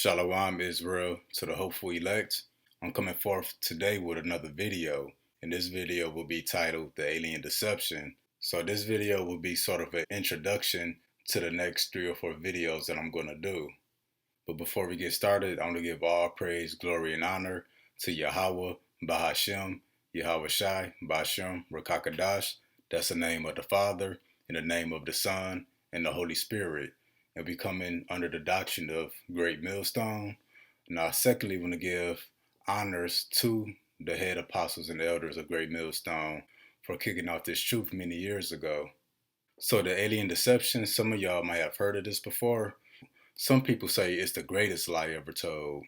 Shalom Israel to the hopeful elect. I'm coming forth today with another video, and this video will be titled The Alien Deception. So this video will be sort of an introduction to the next 3 or 4 videos that I'm going to do. But before we get started, I'm going to give all praise, glory, and honor to Yahweh, Bahashem, Yahweh Shai, Bashem, Rakakadash. That's the name of the Father, in the name of the Son, and the Holy Spirit. And we coming under the doctrine of Great Millstone. Now, secondly, I want to give honors to the head apostles and elders of Great Millstone for kicking off this truth many years ago. So the alien deception, some of y'all might have heard of this before. Some people say it's the greatest lie ever told.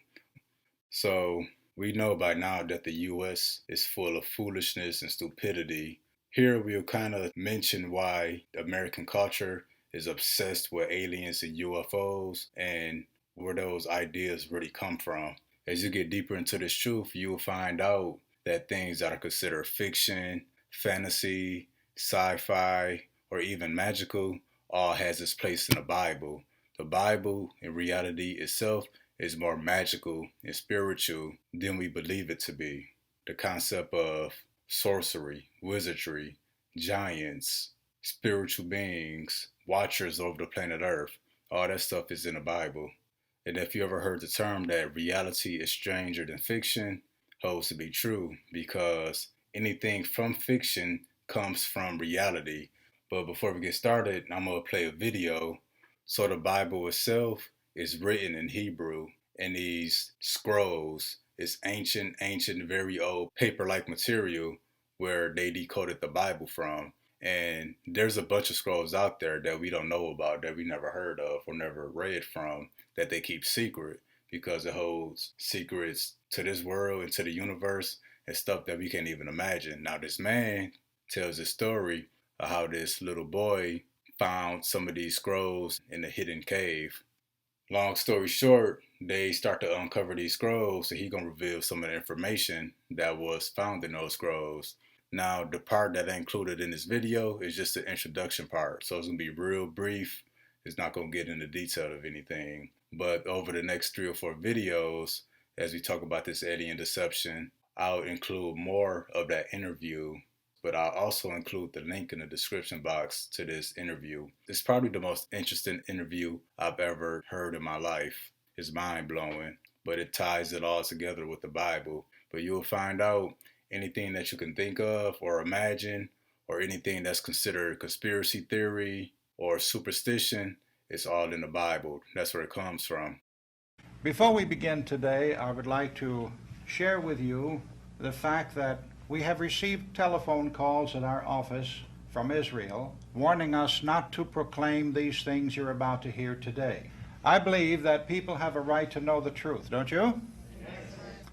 So we know by now that the U.S. is full of foolishness and stupidity. Here we'll kind of mention why American culture is obsessed with aliens and UFOs and where those ideas really come from. As you get deeper into this truth, you will find out that things that are considered fiction, fantasy, sci-fi, or even magical all has its place in the Bible. The Bible, in reality itself, is more magical and spiritual than we believe it to be. The concept of sorcery, wizardry, giants, spiritual beings, watchers over the planet Earth, all that stuff is in the Bible. And if you ever heard the term that reality is stranger than fiction, holds to be true, because anything from fiction comes from reality. But before we get started, I'm going to play a video. So the Bible itself is written in Hebrew, and these scrolls is ancient, very old paper-like material where they decoded the Bible from. And there's a bunch of scrolls out there that we don't know about, that we never heard of or never read from, that they keep secret because it holds secrets to this world and to the universe and stuff that we can't even imagine. Now this man tells a story of how this little boy found some of these scrolls in a hidden cave. Long story short, they start to uncover these scrolls, and he's going to reveal some of the information that was found in those scrolls. Now, the part that I included in this video is just the introduction part, so it's going to be real brief. It's not going to get into detail of anything. But over the next 3 or 4 videos, as we talk about this alien deception, I'll include more of that interview, but I'll also include the link in the description box to this interview. It's probably the most interesting interview I've ever heard in my life. It's mind-blowing, but it ties it all together with the Bible. But you'll find out anything that you can think of or imagine, or anything that's considered conspiracy theory or superstition, it's all in the Bible. That's where it comes from. Before we begin today, I would like to share with you the fact that we have received telephone calls at our office from Israel warning us not to proclaim these things you're about to hear today. I believe that people have a right to know the truth, don't you?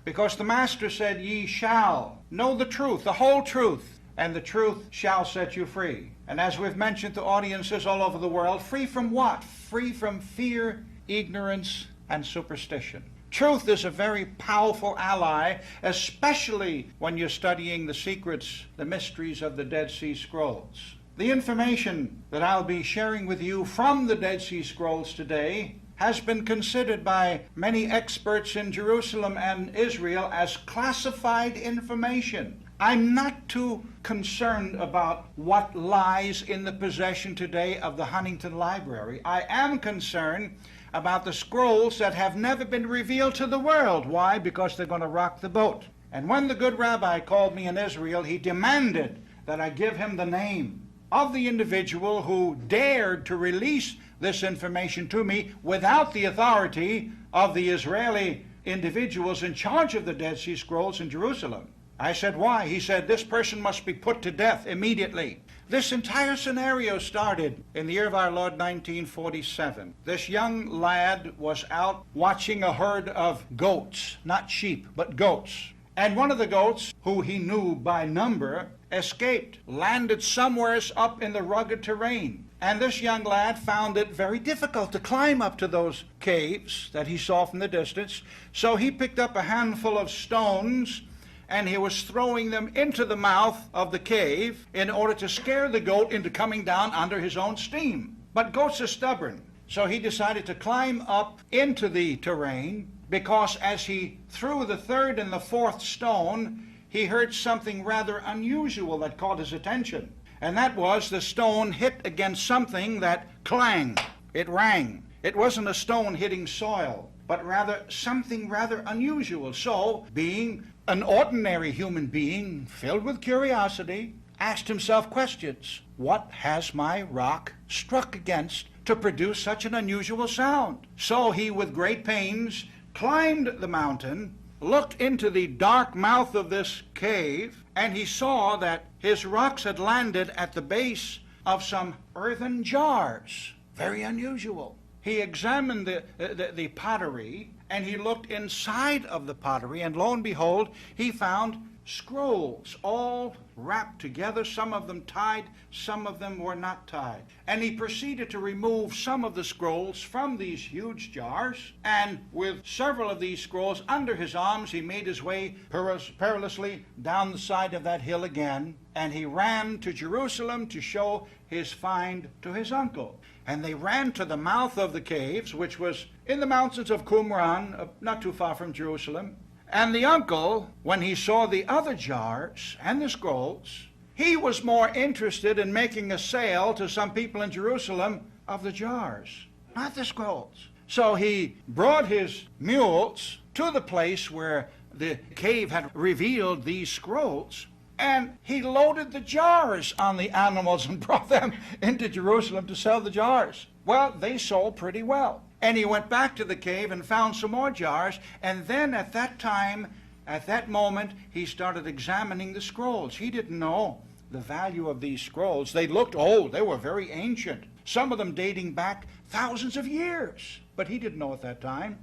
Because the Master said, ye shall know the truth, the whole truth, and the truth shall set you free. And as we've mentioned to audiences all over the world, free from what? Free from fear, ignorance, and superstition. Truth is a very powerful ally, especially when you're studying the secrets, the mysteries of the Dead Sea Scrolls. The information that I'll be sharing with you from the Dead Sea Scrolls today has been considered by many experts in Jerusalem and Israel as classified information. I'm not too concerned about what lies in the possession today of the Huntington Library. I am concerned about the scrolls that have never been revealed to the world. Why? Because they're going to rock the boat. And when the good rabbi called me in Israel, he demanded that I give him the name of the individual who dared to release this information to me without the authority of the Israeli individuals in charge of the Dead Sea Scrolls in Jerusalem. I said, why? He said, this person must be put to death immediately. This entire scenario started in the year of our Lord 1947. This young lad was out watching a herd of goats, not sheep, but goats. And one of the goats, who he knew by number, escaped, landed somewhere up in the rugged terrain. And this young lad found it very difficult to climb up to those caves that he saw from the distance. So he picked up a handful of stones and he was throwing them into the mouth of the cave in order to scare the goat into coming down under his own steam. But goats are stubborn. So he decided to climb up into the terrain, because as he threw the third and the fourth stone, he heard something rather unusual that caught his attention. And that was the stone hit against something that clanged. It rang. It wasn't a stone hitting soil, but rather something rather unusual. So, being an ordinary human being filled with curiosity, asked himself questions. What has my rock struck against to produce such an unusual sound? So he, with great pains, climbed the mountain, looked into the dark mouth of this cave, and he saw that his rocks had landed at the base of some earthen jars. Very unusual. He examined the pottery, and he looked inside of the pottery, and lo and behold, he found scrolls all wrapped together, some of them tied, some of them were not tied. And he proceeded to remove some of the scrolls from these huge jars, and with several of these scrolls under his arms, he made his way perilously down the side of that hill again, and he ran to Jerusalem to show his find to his uncle. And they ran to the mouth of the caves, which was in the mountains of Qumran, not too far from Jerusalem. And the uncle, when he saw the other jars and the scrolls, he was more interested in making a sale to some people in Jerusalem of the jars, not the scrolls. So he brought his mules to the place where the cave had revealed these scrolls, and he loaded the jars on the animals and brought them into Jerusalem to sell the jars. Well, they sold pretty well. And he went back to the cave and found some more jars, and then at that moment, he started examining the scrolls. He didn't know the value of these scrolls. They looked old. They were very ancient, some of them dating back thousands of years. But he didn't know at that time.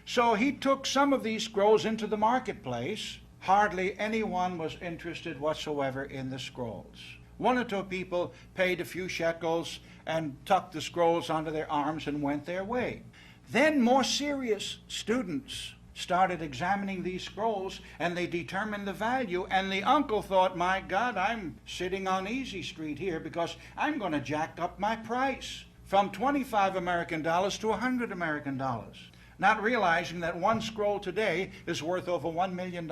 So he took some of these scrolls into the marketplace. Hardly anyone was interested whatsoever in the scrolls. One or two people paid a few shekels and tucked the scrolls onto their arms and went their way. Then more serious students started examining these scrolls, and they determined the value, and the uncle thought, my God, I'm sitting on easy street here because I'm going to jack up my price from 25 American dollars to 100 American dollars, not realizing that one scroll today is worth over $1 million.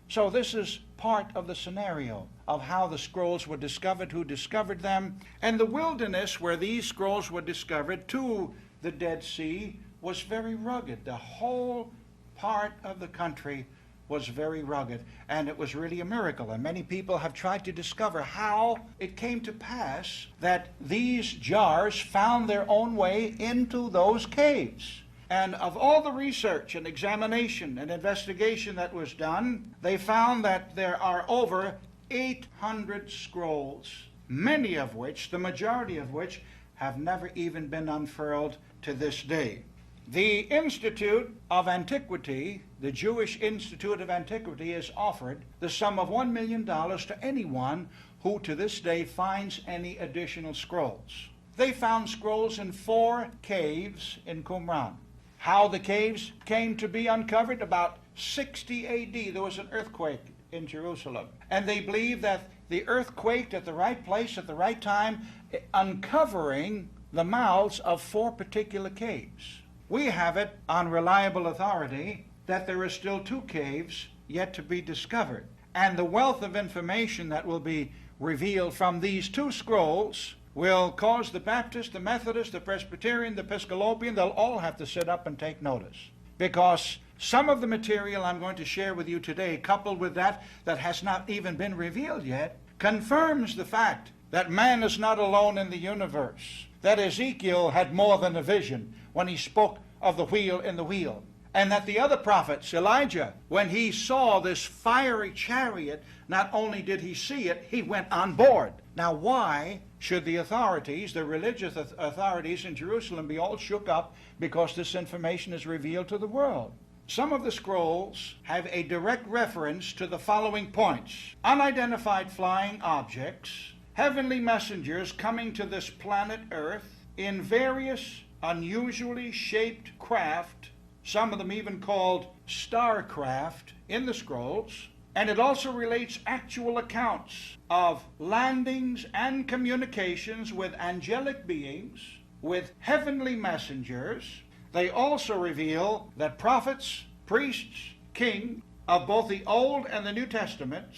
So this is part of the scenario of how the scrolls were discovered, who discovered them. And the wilderness where these scrolls were discovered to the Dead Sea was very rugged. The whole part of the country was very rugged, and it was really a miracle. And many people have tried to discover how it came to pass that these jars found their own way into those caves. And of all the research and examination and investigation that was done, they found that there are over 800 scrolls, many of which, the majority of which, have never even been unfurled to this day. The Institute of Antiquity, the Jewish Institute of Antiquity, has offered the sum of $1 million to anyone who to this day finds any additional scrolls. They found scrolls in 4 caves in Qumran. How the caves came to be uncovered, about 60 AD, there was an earthquake in Jerusalem. And they believe that the earth quaked at the right place at the right time, uncovering the mouths of 4 particular caves. We have it on reliable authority that there are still 2 caves yet to be discovered. And the wealth of information that will be revealed from these 2 scrolls will cause the Baptist, the Methodist, the Presbyterian, the Episcopalian, they'll all have to sit up and take notice. Because some of the material I'm going to share with you today, coupled with that has not even been revealed yet, confirms the fact that man is not alone in the universe. That Ezekiel had more than a vision when he spoke of the wheel in the wheel. And that the other prophets, Elijah, when he saw this fiery chariot, not only did he see it, he went on board. Now why should the authorities, the religious authorities in Jerusalem, be all shook up because this information is revealed to the world? Some of the scrolls have a direct reference to the following points: unidentified flying objects, heavenly messengers coming to this planet Earth in various unusually shaped craft, some of them even called starcraft in the scrolls. And it also relates actual accounts of landings and communications with angelic beings, with heavenly messengers. They also reveal that prophets, priests, kings of both the Old and the New Testaments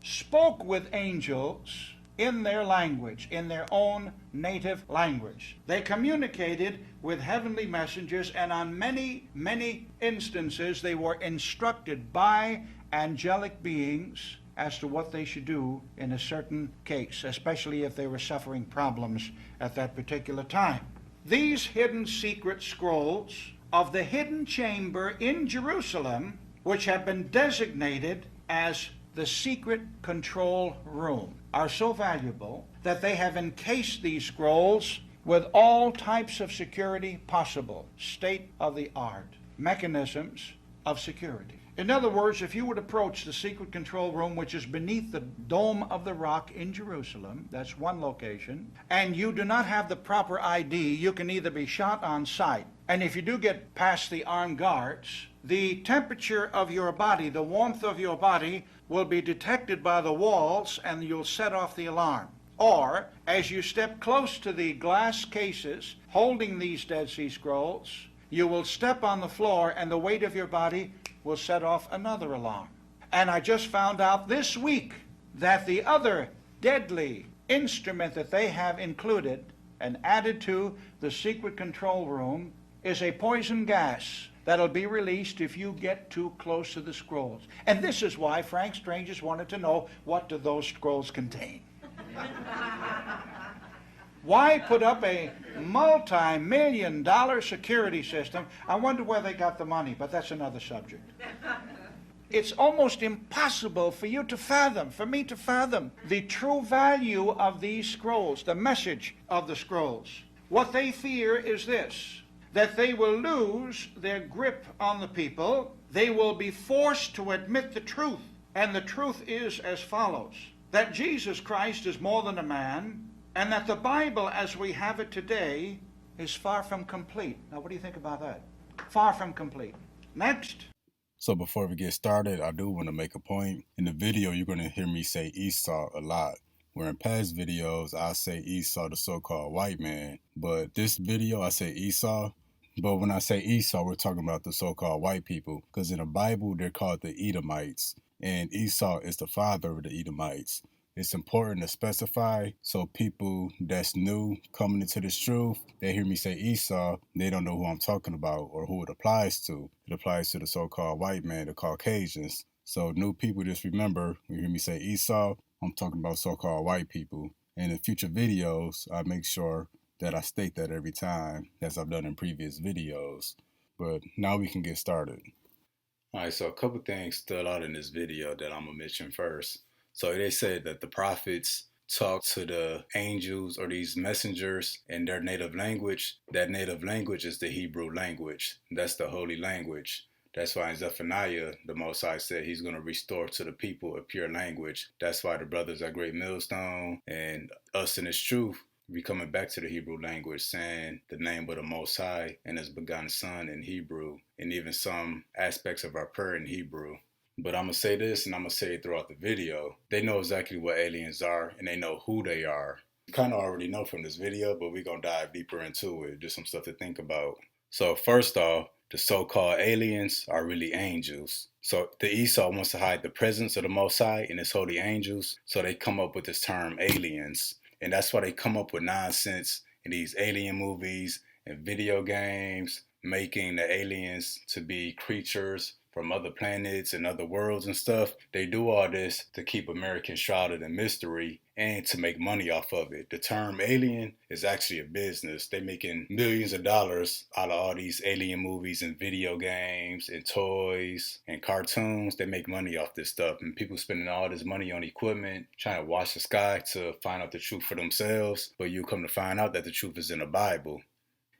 spoke with angels in their language, in their own native language. They communicated with heavenly messengers, and on many, many instances they were instructed by angelic beings as to what they should do in a certain case, especially if they were suffering problems at that particular time. These hidden secret scrolls of the hidden chamber in Jerusalem, which have been designated as the secret control room, are so valuable that they have encased these scrolls with all types of security possible, state-of-the-art mechanisms of security. In other words, if you would approach the secret control room, which is beneath the Dome of the Rock in Jerusalem, that's one location, and you do not have the proper ID, you can either be shot on sight, and if you do get past the armed guards, the temperature of your body, the warmth of your body, will be detected by the walls, and you'll set off the alarm. Or, as you step close to the glass cases holding these Dead Sea Scrolls, you will step on the floor, and the weight of your body will set off another alarm. And I just found out this week that the other deadly instrument that they have included and added to the secret control room is a poison gas that'll be released if you get too close to the scrolls. And this is why Frank Stranges wanted to know, what do those scrolls contain? Why put up a multi-million-dollar security system? I wonder where they got the money, but that's another subject. It's almost impossible for you to fathom, for me to fathom, the true value of these scrolls, the message of the scrolls. What they fear is this, that they will lose their grip on the people. They will be forced to admit the truth. And the truth is as follows, that Jesus Christ is more than a man, and that the Bible as we have it today is far from complete. Now, what do you think about that? Far from complete. Next. So before we get started, I do want to make a point. In the video, you're going to hear me say Esau a lot, where in past videos, I say Esau, the so-called white man. But this video, I say Esau. But when I say Esau, we're talking about the so-called white people, because in the Bible, they're called the Edomites, and Esau is the father of the Edomites. It's important to specify so people that's new coming into this truth, they hear me say Esau, they don't know who I'm talking about or who it applies to. It applies to the so-called white man, the Caucasians. So new people, just remember, when you hear me say Esau, I'm talking about so-called white people. And in future videos, I make sure that I state that every time, as I've done in previous videos. But now we can get started. All right, so a couple things stood out in this video that I'm going to mention first. So they said that the prophets talk to the angels or these messengers in their native language. That native language is the Hebrew language. That's the holy language. That's why in Zephaniah, the Most High said he's going to restore to the people a pure language. That's why the brothers at Great Millstone and us in this truth, we coming back to the Hebrew language, saying the name of the Most High and his begotten Son in Hebrew, and even some aspects of our prayer in Hebrew. But I'm going to say this, and I'm going to say it throughout the video. They know exactly what aliens are, and they know who they are. You kind of already know from this video, but we're going to dive deeper into it. Just some stuff to think about. So first off, the so-called aliens are really angels. So the Esau wants to hide the presence of the Most High and his holy angels, so they come up with this term aliens. And that's why they come up with nonsense in these alien movies and video games, making the aliens to be creatures from other planets and other worlds and stuff. They do all this to keep Americans shrouded in mystery and to make money off of it. The term alien is actually a business. They're making millions of dollars out of all these alien movies and video games and toys and cartoons. They make money off this stuff, and people spending all this money on equipment, trying to watch the sky to find out the truth for themselves. But you come to find out that the truth is in the Bible.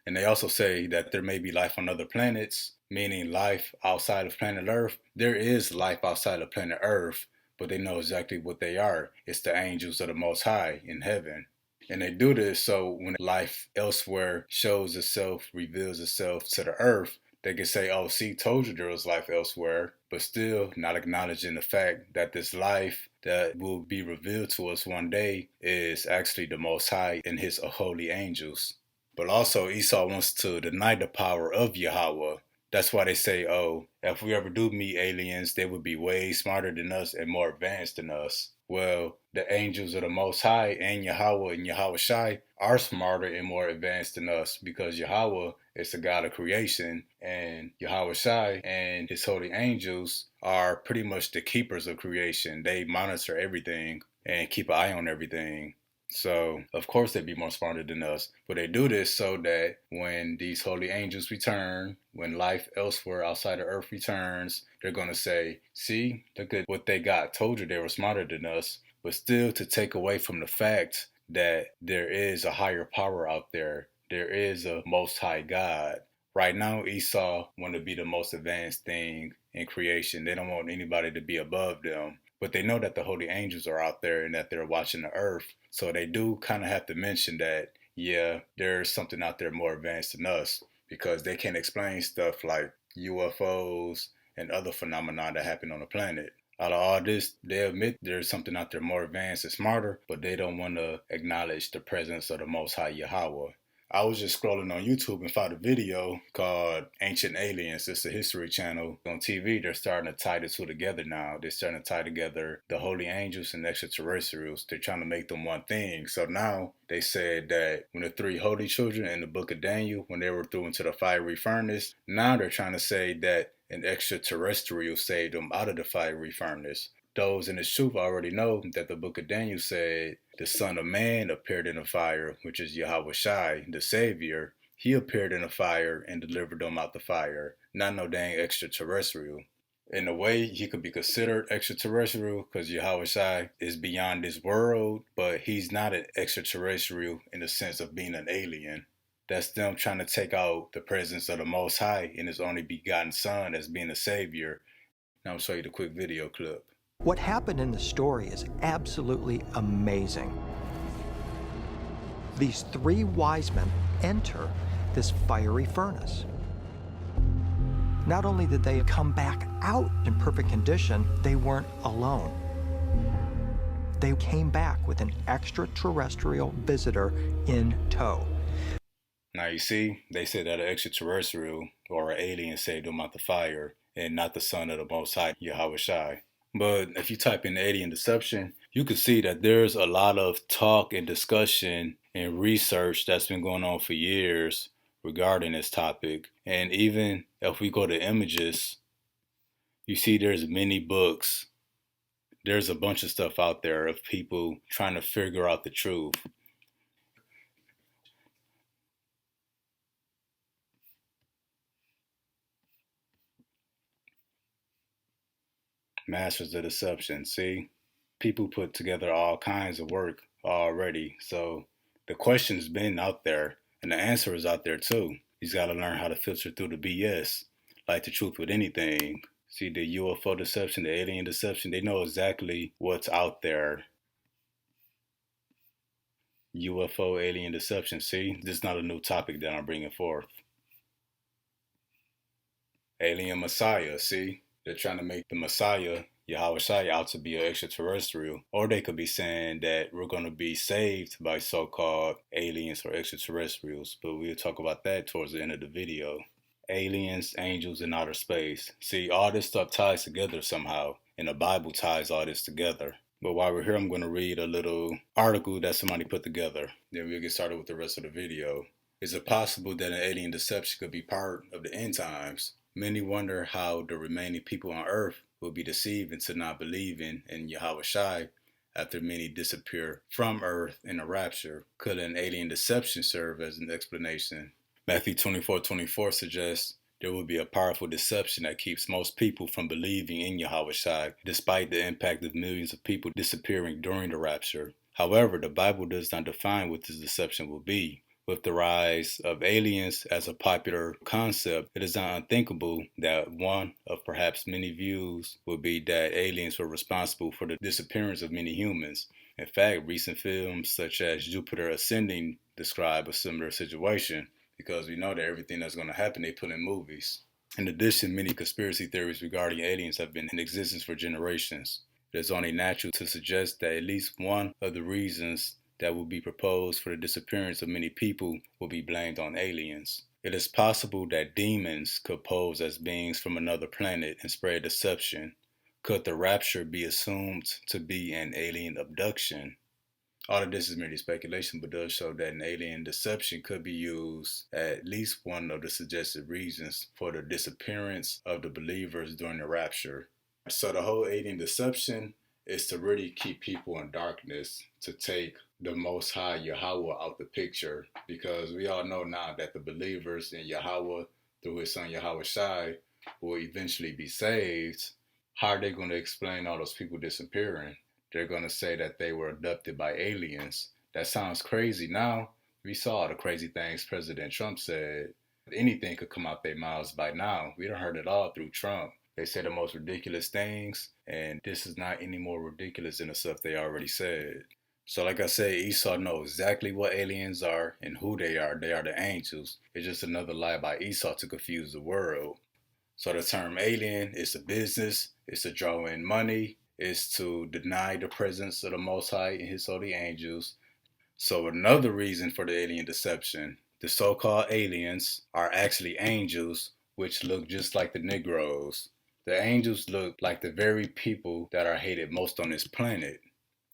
And they also say that there may be life on other planets, meaning life outside of planet Earth. There is life outside of planet Earth, but they know exactly what they are. It's the angels of the Most High in heaven. And they do this so when life elsewhere shows itself, reveals itself to the earth, they can say, oh, see, told you there was life elsewhere, but still not acknowledging the fact that this life that will be revealed to us one day is actually the Most High and his holy angels. But also Esau wants to deny the power of Yahweh. That's why they say, oh, if we ever do meet aliens, they would be way smarter than us and more advanced than us. Well, the angels of the Most High and Yahweh and Yahweh Shai are smarter and more advanced than us, because Yahweh is the God of creation, and Yahweh Shai and his holy angels are pretty much the keepers of creation. They monitor everything and keep an eye on everything. So, of course, they'd be more smarter than us. But they do this so that when these holy angels return, when life elsewhere outside of earth returns, they're going to say, see, look at what they got. Told you they were smarter than us. But still, to take away from the fact that there is a higher power out there, there is a most high God. Right now, Esau want to be the most advanced thing in creation. They don't want anybody to be above them. But they know that the holy angels are out there and that they're watching the earth. So they do kind of have to mention that, yeah, there's something out there more advanced than us, because they can explain stuff like UFOs and other phenomena that happen on the planet. Out of all this, they admit there's something out there more advanced and smarter, but they don't want to acknowledge the presence of the Most High Yahweh. I was just scrolling on YouTube and found a video called Ancient Aliens. It's a history channel on TV. They're starting to tie the two together now. They're starting to tie together the holy angels and extraterrestrials. They're trying to make them one thing. So now they said that when the three holy children in the book of Daniel, when they were thrown into the fiery furnace, now they're trying to say that an extraterrestrial saved them out of the fiery furnace. Those in the truth already know that the book of Daniel said the Son of Man appeared in a fire, which is Yahweh Shai, the Savior. He appeared in a fire and delivered them out the fire, not no dang extraterrestrial. In a way, he could be considered extraterrestrial because Yahweh Shai is beyond this world, but he's not an extraterrestrial in the sense of being an alien. That's them trying to take out the presence of the Most High in his only begotten Son as being a Savior. Now I'll show you the quick video clip. What happened in the story is absolutely amazing. These three wise men enter this fiery furnace. Not only did they come back out in perfect condition, they weren't alone. They came back with an extraterrestrial visitor in tow. Now you see, they said that an extraterrestrial or an alien saved them out the fire, and not the Son of the Most High, Yahweh Shai. But if you type in alien deception, you can see that there's a lot of talk and discussion and research that's been going on for years regarding this topic. And even if we go to images, you see there's many books. There's a bunch of stuff out there of people trying to figure out the truth. Masters of Deception. See, people put together all kinds of work already. So the question's been out there, and the answer is out there too. He's got to learn how to filter through the BS, like the truth with anything. See, the UFO deception, the alien deception, they know exactly what's out there. UFO, alien deception. See, this is not a new topic that I'm bringing forth. Alien Messiah. See, they're trying to make the Messiah, Yahweh Shai, out to be an extraterrestrial. Or they could be saying that we're going to be saved by so-called aliens or extraterrestrials. But we'll talk about that towards the end of the video. Aliens, angels, and outer space. See, all this stuff ties together somehow. And the Bible ties all this together. But while we're here, I'm going to read a little article that somebody put together. Then we'll get started with the rest of the video. Is it possible that an alien deception could be part of the end times? Many wonder how the remaining people on earth will be deceived into not believing in Yahweh Shai after many disappear from earth in a rapture. Could an alien deception serve as an explanation? Matthew 24:24 suggests there will be a powerful deception that keeps most people from believing in Yahweh Shai, despite the impact of millions of people disappearing during the rapture. However, the Bible does not define what this deception will be. With the rise of aliens as a popular concept, it is not unthinkable that one of perhaps many views will be that aliens were responsible for the disappearance of many humans. In fact, recent films such as Jupiter Ascending describe a similar situation, because we know that everything that's going to happen they put in movies. In addition, many conspiracy theories regarding aliens have been in existence for generations. It is only natural to suggest that at least one of the reasons that will be proposed for the disappearance of many people will be blamed on aliens. It is possible that demons could pose as beings from another planet and spread deception. Could the rapture be assumed to be an alien abduction? All of this is merely speculation, but does show that an alien deception could be used at least one of the suggested reasons for the disappearance of the believers during the rapture. So the whole alien deception is to really keep people in darkness, to take the Most High Yahweh out the picture, because we all know now that the believers in Yahweh through his son Yahweh Shai will eventually be saved. How are they going to explain all those people disappearing? They're going to say that they were abducted by aliens. That sounds crazy now. We saw the crazy things President Trump said. Anything could come out their mouths by now. We done heard it all through Trump. They say the most ridiculous things, and this is not any more ridiculous than the stuff they already said. So like I said, Esau knows exactly what aliens are and who they are. They are the angels. It's just another lie by Esau to confuse the world. So the term alien is a business, it's to draw in money, is to deny the presence of the Most High and his holy angels. So another reason for the alien deception, the so-called aliens are actually angels which look just like the Negroes. The angels look like the very people that are hated most on this planet.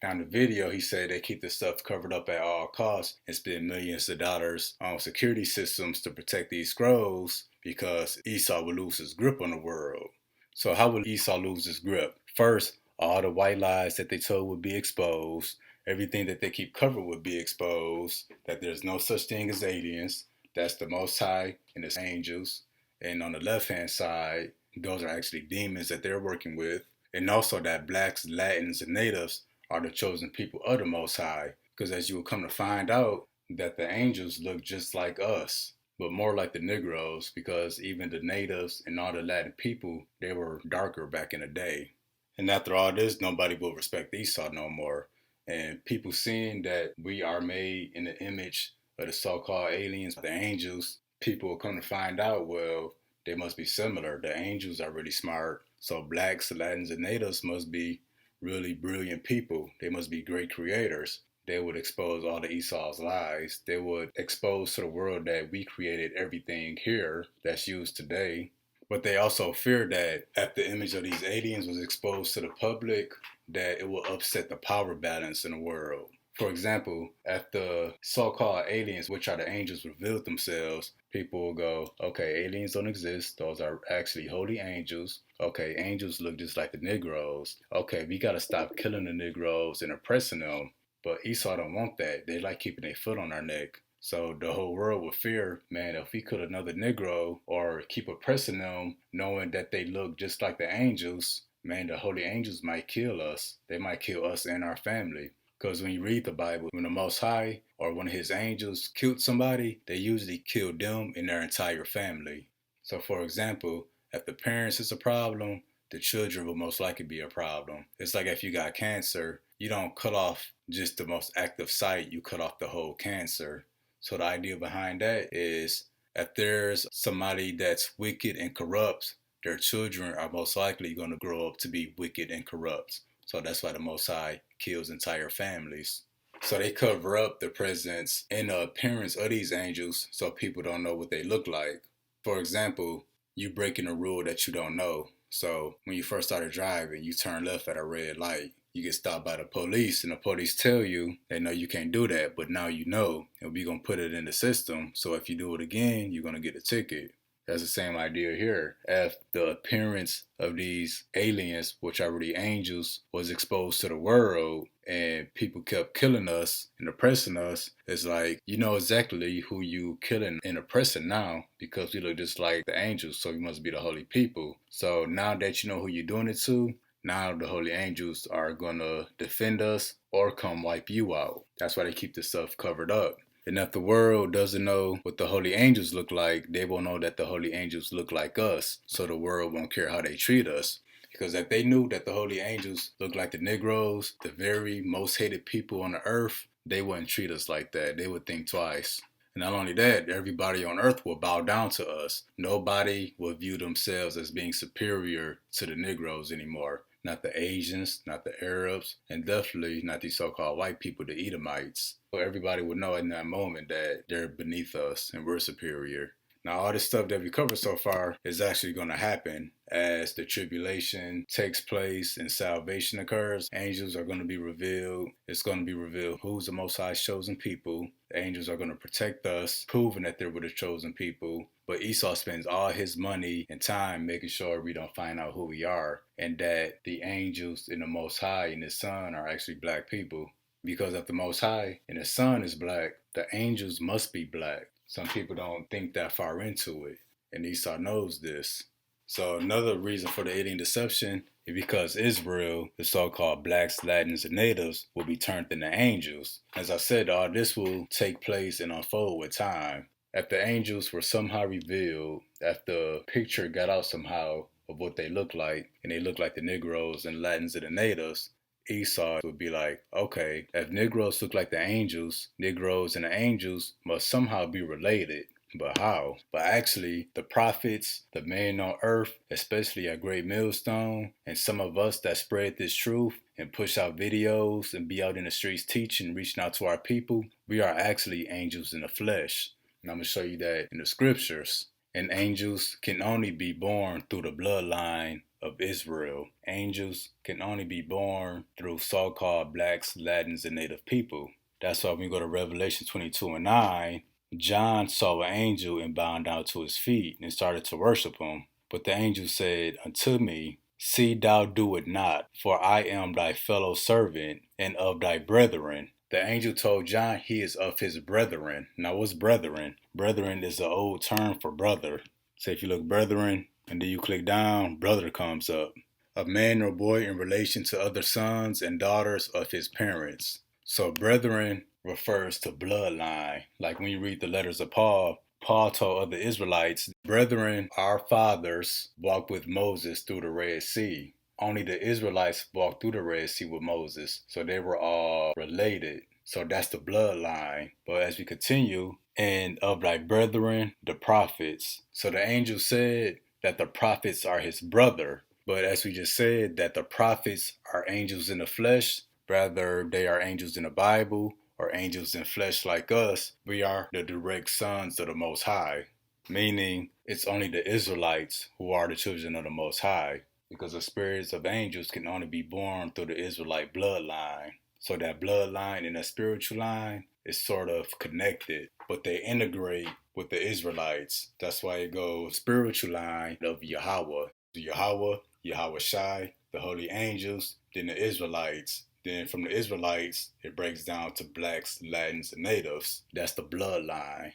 Now in the video, he said they keep this stuff covered up at all costs and spend millions of dollars on security systems to protect these scrolls because Esau will lose his grip on the world. So how will Esau lose his grip? First, all the white lies that they told would be exposed. Everything that they keep covered would be exposed. That there's no such thing as aliens. That's the Most High and his angels. And on the left-hand side, those are actually demons that they're working with. And also that blacks, Latins, and natives are the chosen people of the Most High. Because as you will come to find out, that the angels look just like us, but more like the Negroes, because even the natives and all the Latin people, they were darker back in the day. And after all this, nobody will respect Esau no more. And people seeing that we are made in the image of the so-called aliens, the angels, people will come to find out, well, they must be similar. The angels are really smart. So blacks, Latins, and natives must be really brilliant people. They must be great creators. They would expose all the Esau's lies. They would expose to the world that we created everything here that's used today. But they also fear that if the image of these aliens was exposed to the public, that it will upset the power balance in the world. For example, if the so-called aliens, which are the angels, revealed themselves, people will go, okay, aliens don't exist. Those are actually holy angels. Okay, angels look just like the Negroes. Okay, we got to stop killing the Negroes and oppressing them. But Esau don't want that. They like keeping their foot on our neck. So the whole world would fear, man, if we kill another Negro or keep oppressing them, knowing that they look just like the angels, man, the holy angels might kill us. They might kill us and our family. Because when you read the Bible, when the Most High or one of his angels killed somebody, they usually killed them and their entire family. So for example, if the parents is a problem, the children will most likely be a problem. It's like if you got cancer, you don't cut off just the most active site, you cut off the whole cancer. So the idea behind that is if there's somebody that's wicked and corrupt, their children are most likely going to grow up to be wicked and corrupt. So that's why the Most High kills entire families. So they cover up the presence and the appearance of these angels so people don't know what they look like. For example, you breaking a rule that you don't know. So when you first started driving, you turn left at a red light. You get stopped by the police and the police tell you, they know you can't do that, but now you know, and we're going to put it in the system. So if you do it again, you're going to get a ticket. That's the same idea here. If the appearance of these aliens, which are really angels, was exposed to the world and people kept killing us and oppressing us, it's like, you know exactly who you killing and oppressing now because we look just like the angels, so you must be the holy people. So now that you know who you're doing it to, now the holy angels are going to defend us or come wipe you out. That's why they keep this stuff covered up. And if the world doesn't know what the holy angels look like, they will know that the holy angels look like us. So the world won't care how they treat us. Because if they knew that the holy angels look like the Negroes, the very most hated people on the earth, they wouldn't treat us like that. They would think twice. And not only that, everybody on earth will bow down to us. Nobody will view themselves as being superior to the Negroes anymore. not the Asians, not the Arabs, and definitely not these so-called white people, the Edomites. So everybody would know in that moment that they're beneath us and we're superior. Now, all this stuff that we covered so far is actually going to happen as the tribulation takes place and salvation occurs. Angels are going to be revealed. It's going to be revealed who's the Most High's chosen people. The angels are going to protect us, proving that they were the chosen people. But Esau spends all his money and time making sure we don't find out who we are, and that the angels and the Most High and His Son are actually black people. Because if the Most High and His Son is black, the angels must be black. Some people don't think that far into it, and Esau knows this. So another reason for the alien deception is because Israel, the so-called blacks, Latins, and natives, will be turned into angels. As I said, all this will take place and unfold with time. If the angels were somehow revealed, if the picture got out somehow of what they look like, and they look like the Negroes and Latins and the natives, Esau would be like, okay, if Negroes look like the angels, Negroes and the angels must somehow be related. But how? But actually, the prophets, the men on earth, especially at Great Millstone, and some of us that spread this truth and push out videos and be out in the streets teaching, reaching out to our people, we are actually angels in the flesh. And I'm going to show you that in the scriptures. And angels can only be born through the bloodline of Israel. Angels can only be born through so-called blacks, Latins, and native people. That's why when we go to Revelation 22:9, John saw an angel and bowed down to his feet and started to worship him. But the angel said unto me, See thou do it not, for I am thy fellow servant and of thy brethren. The angel told John he is of his brethren. Now what's brethren? Brethren is an old term for brother. So if you look brethren, and then you click down, brother comes up. A man or boy in relation to other sons and daughters of his parents. So brethren refers to bloodline. Like when you read the letters of Paul, Paul told other Israelites, brethren, our fathers walked with Moses through the Red Sea. Only the Israelites walked through the Red Sea with Moses. So they were all related. So that's the bloodline. But as we continue, and of thy brethren, the prophets. So the angel said that the prophets are his brother. But as we just said, that the prophets are angels in the flesh, whether they are angels in the Bible or angels in flesh like us, we are the direct sons of the Most High. Meaning, it's only the Israelites who are the children of the Most High, because the spirits of angels can only be born through the Israelite bloodline. So that bloodline and that spiritual line is sort of connected, but they integrate with the Israelites. That's why it goes spiritual line of Yahweh. Yahweh Shai, the holy angels, then the Israelites. Then from the Israelites, it breaks down to blacks, Latins, and natives. That's the bloodline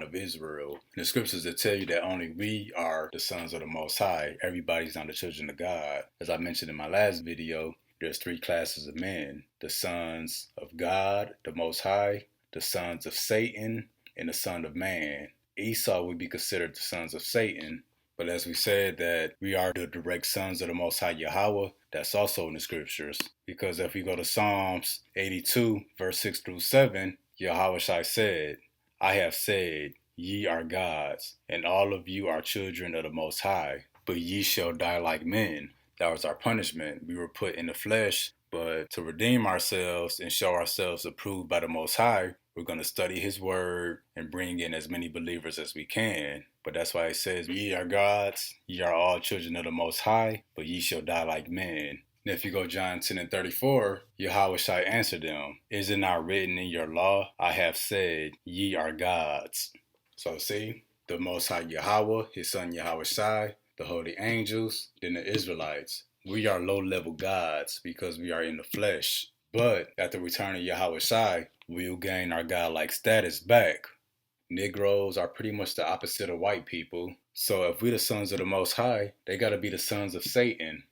of Israel. And the scriptures that tell you that only we are the sons of the Most High. Everybody's not the children of God. As I mentioned in my last video, there's three classes of men: the sons of God, the Most High, the sons of Satan, and the son of man. Esau would be considered the sons of Satan. But as we said that we are the direct sons of the Most High Yahweh, that's also in the scriptures. Because if we go to Psalms 82, verse 6 through 7, Yahweh Shai said, I have said, ye are gods, and all of you are children of the Most High, but ye shall die like men. That was our punishment. We were put in the flesh, but to redeem ourselves and show ourselves approved by the Most High, we're going to study His Word and bring in as many believers as we can. But that's why it says, ye are gods, ye are all children of the Most High, but ye shall die like men. And if you go John 10:34, Yahweh Shai answered them, is it not written in your law, I have said, ye are gods. So see, the Most High Yahweh, His Son Yahweh Shai, the holy angels, then the Israelites. We are low-level gods because we are in the flesh. But at the return of Yahweh Shai, we'll gain our godlike status back. Negroes are pretty much the opposite of white people. So if we're the sons of the Most High, they got to be the sons of Satan.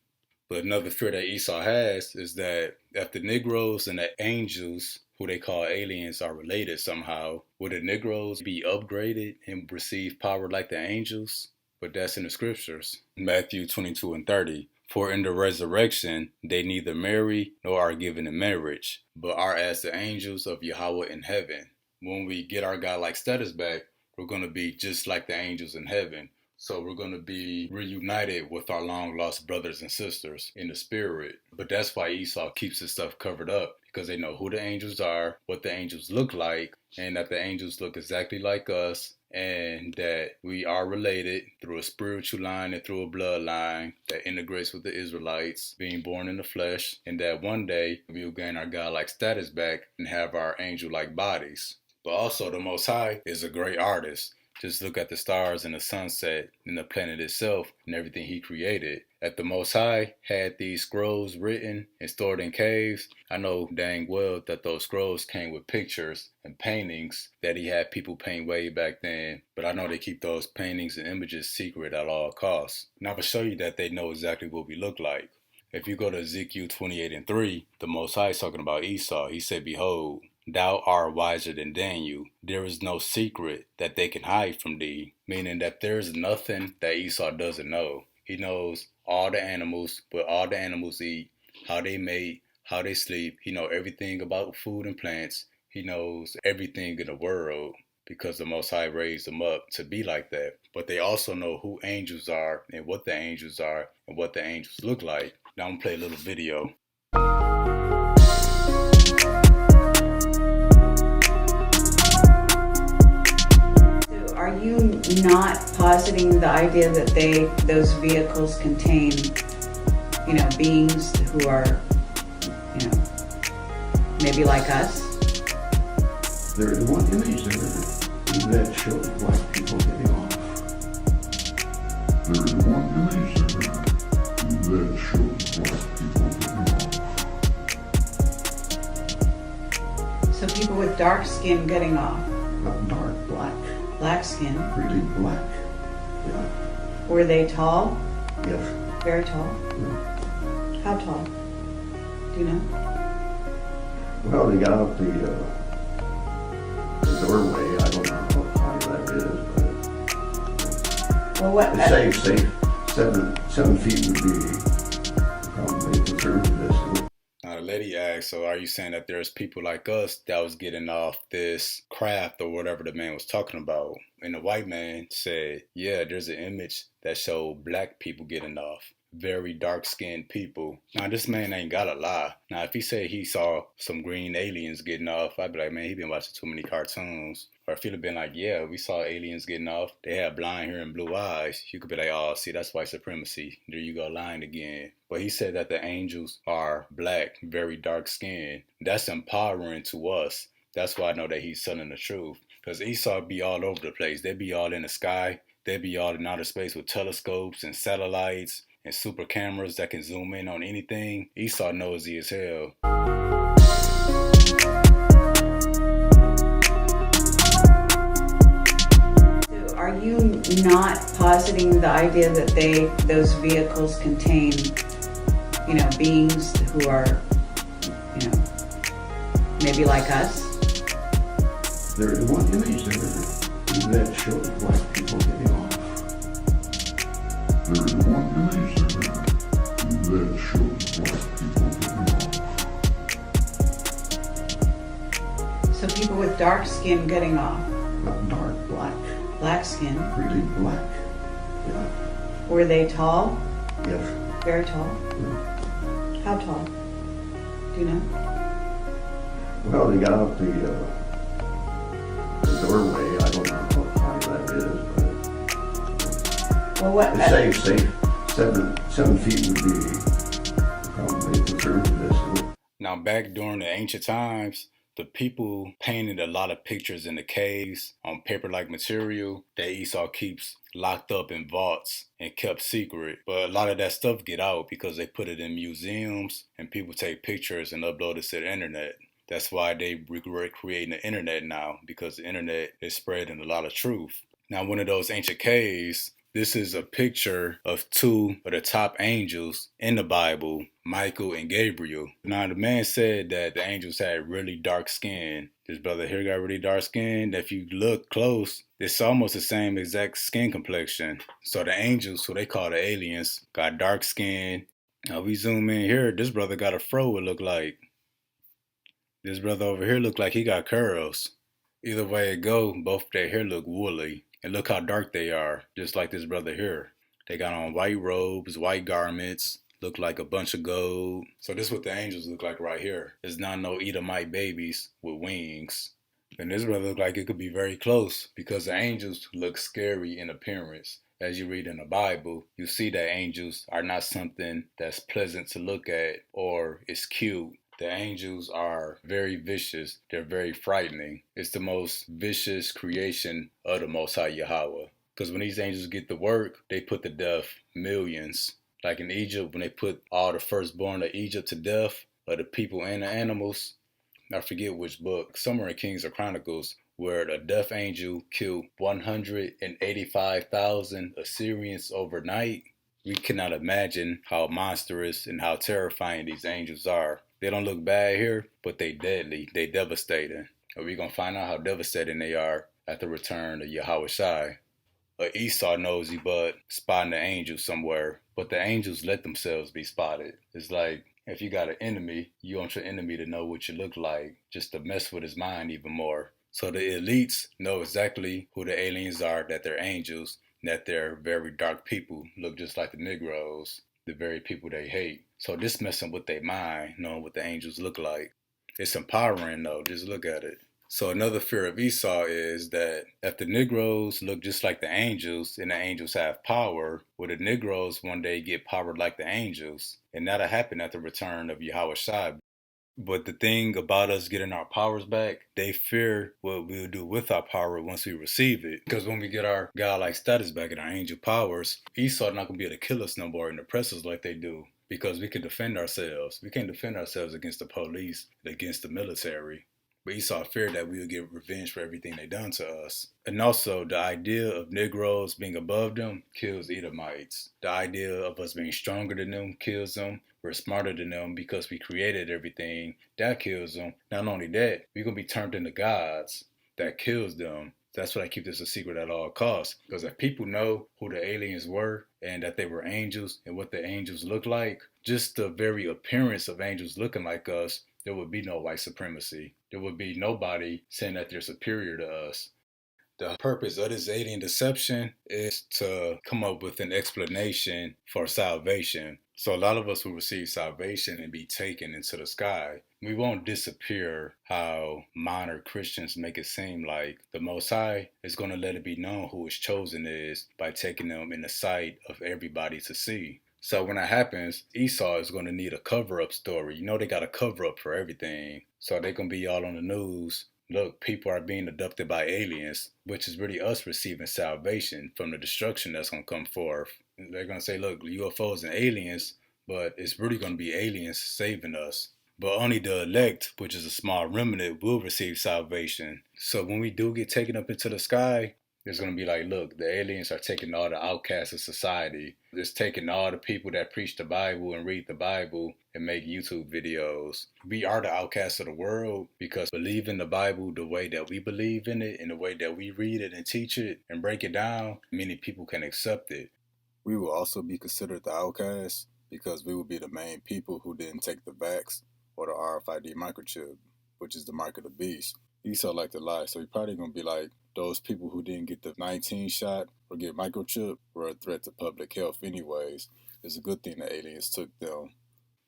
But another fear that Esau has is that if the Negroes and the angels, who they call aliens, are related somehow, would the Negroes be upgraded and receive power like the angels? But that's in the scriptures. Matthew 22:30. For in the resurrection they neither marry nor are given in marriage, but are as the angels of Yahweh in heaven. When we get our godlike status back, we're going to be just like the angels in heaven. So we're going to be reunited with our long lost brothers and sisters in the spirit. But that's why Esau keeps his stuff covered up, because they know who the angels are, what the angels look like, and that the angels look exactly like us, and that we are related through a spiritual line and through a bloodline that integrates with the Israelites, being born in the flesh, and that one day we will gain our God-like status back and have our angel-like bodies. But also the Most High is a great artist. Just look at the stars and the sunset and the planet itself and everything he created. If the Most High had these scrolls written and stored in caves, I know dang well that those scrolls came with pictures and paintings that he had people paint way back then. But I know they keep those paintings and images secret at all costs. And I will show you that they know exactly what we look like. If you go to Ezekiel 28:3, the Most High is talking about Esau. He said, "Behold, thou art wiser than Daniel. There is no secret that they can hide from thee." Meaning that there is nothing that Esau doesn't know. He knows all the animals, what all the animals eat, how they mate, how they sleep. He knows everything about food and plants. He knows everything in the world because the Most High raised them up to be like that. But they also know who angels are and what the angels are and what the angels look like. Now I'm going to play a little video. Are you not positing the idea that those vehicles contain, beings who are, maybe like us? There is one image there that shows black people getting off. There is one image there that shows black people getting off. So people with dark skin getting off. Not dark, black. Black skin. Really black. Yeah. Were they tall? Yes. Very tall? Yeah. How tall? Do you know? Well, they got out the doorway. I don't know how high that is, but Well, what? it's safe. 7 feet would be probably conservative distance. Now the lady asked, so are you saying that there's people like us that was getting off this craft or whatever the man was talking about? And the white man said, yeah, there's an image that showed black people getting off. Very dark-skinned people. Now this man ain't gotta lie. Now if he said he saw some green aliens getting off, I'd be like, man, he been watching too many cartoons. Or if he'd have been like, yeah, we saw aliens getting off. They had blind hair and blue eyes. You could be like, oh, see, that's white supremacy. There you go, lying again. But he said that the angels are black, very dark-skinned. That's empowering to us. That's why I know that he's telling the truth. Because Esau be all over the place. They be all in the sky. They be all in outer space with telescopes and satellites and super cameras that can zoom in on anything. Esau nosy as hell. Are you not positing the idea that those vehicles contain, beings who are, maybe like us? There is one image there that shows black people getting off. There is one image there that shows black people getting off. So people with dark skin getting off. Not dark, black. Black skin. Really black. Yeah. Were they tall? Yes. Very tall? Yeah. How tall? Do you know? Well, they got out the doorway. I don't know how high that is, but Well, what? it's safe. 7 feet would be probably conservative distance. Now back during the ancient times, the people painted a lot of pictures in the caves on paper-like material that Esau keeps locked up in vaults and kept secret. But a lot of that stuff get out because they put it in museums and people take pictures and upload it to the internet. That's why they regret creating the internet now, because the internet is spreading a lot of truth. Now, one of those ancient caves, this is a picture of two of the top angels in the Bible, Michael and Gabriel. Now, the man said that the angels had really dark skin. This brother here got really dark skin. If you look close, it's almost the same exact skin complexion. So the angels, who they call the aliens, got dark skin. Now, we zoom in here, this brother got a fro, it look like. This brother over here look like he got curls. Either way it go, both their hair look woolly. And look how dark they are, just like this brother here. They got on white robes, white garments, look like a bunch of gold. So this is what the angels look like right here. It's not no Edomite babies with wings. And this brother look like it could be very close because the angels look scary in appearance. As you read in the Bible, you see that angels are not something that's pleasant to look at or is cute. The angels are very vicious. They're very frightening. It's the most vicious creation of the Most High Yahweh. Because when these angels get to work, they put to death millions. Like in Egypt, when they put all the firstborn of Egypt to death, of the people and the animals, I forget which book, somewhere in Kings or Chronicles, where the death angel killed 185,000 Assyrians overnight. We cannot imagine how monstrous and how terrifying these angels are. They don't look bad here, but they deadly, they devastating. And we're going to find out how devastating they are at the return of Yahweh Shai. Esau nosy but spotting the angels somewhere, but the angels let themselves be spotted. It's like if you got an enemy, you want your enemy to know what you look like, just to mess with his mind even more. So the elites know exactly who the aliens are, that they're angels, that they're very dark people, look just like the Negroes, the very people they hate. So this messing with their mind, knowing what the angels look like. It's empowering though, just look at it. So another fear of Esau is that if the Negroes look just like the angels and the angels have power, will the Negroes one day get powered like the angels? And that'll happen at the return of Yahweh Shai. But the thing about us getting our powers back, they fear what we'll do with our power once we receive it. Because when we get our godlike status back and our angel powers, Esau not going to be able to kill us no more and oppress us like they do. Because we can defend ourselves. We can't defend ourselves against the police, against the military. But Esau feared that we would get revenge for everything they done to us. And also, the idea of Negroes being above them kills Edomites. The idea of us being stronger than them kills them. We're smarter than them because we created everything. That kills them. Not only that, we're going to be turned into gods. That kills them. That's why I keep this a secret at all costs. Because if people know who the aliens were and that they were angels and what the angels look like, just the very appearance of angels looking like us, there would be no white supremacy. There would be nobody saying that they're superior to us. The purpose of this alien deception is to come up with an explanation for salvation. So a lot of us will receive salvation and be taken into the sky. We won't disappear how modern Christians make it seem like. The Most High is going to let it be known who His chosen is by taking them in the sight of everybody to see. So when that happens, Esau is going to need a cover-up story. You know they got a cover-up for everything. So they're going to be all on the news. Look, people are being abducted by aliens, which is really us receiving salvation from the destruction that's going to come forth. They're going to say, look, UFOs and aliens, but it's really going to be aliens saving us. But only the elect, which is a small remnant, will receive salvation. So when we do get taken up into the sky, it's going to be like, look, the aliens are taking all the outcasts of society. It's taking all the people that preach the Bible and read the Bible and make YouTube videos. We are the outcasts of the world because believing the Bible the way that we believe in it and the way that we read it and teach it and break it down, many people can accept it. We will also be considered the outcasts because we will be the main people who didn't take the vax or the RFID microchip, which is the mark of the beast. Esau like to lie, so he probably going to be like, those people who didn't get the 19 shot or get microchip were a threat to public health anyways. It's a good thing the aliens took them.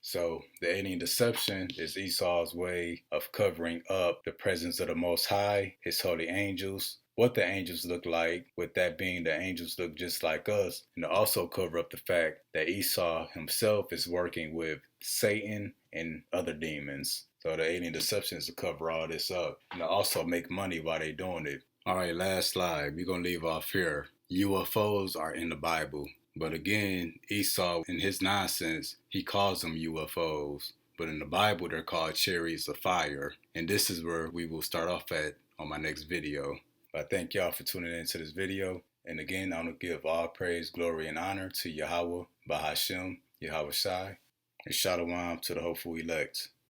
So the alien deception is Esau's way of covering up the presence of the Most High, His holy angels, what the angels look like, with that being the angels look just like us, and to also cover up the fact that Esau himself is working with Satan and other demons. So the alien deception is to cover all this up and to also make money while they're doing it. All right, last slide. We're going to leave off here. UFOs are in the Bible. But again, Esau, in his nonsense, he calls them UFOs. But in the Bible, they're called chariots of fire. And this is where we will start off at on my next video. But I thank y'all for tuning into this video. And again, I want to give all praise, glory, and honor to Yahweh, Bahashem, Yahweh Shai, and Shalom to the hopeful elect.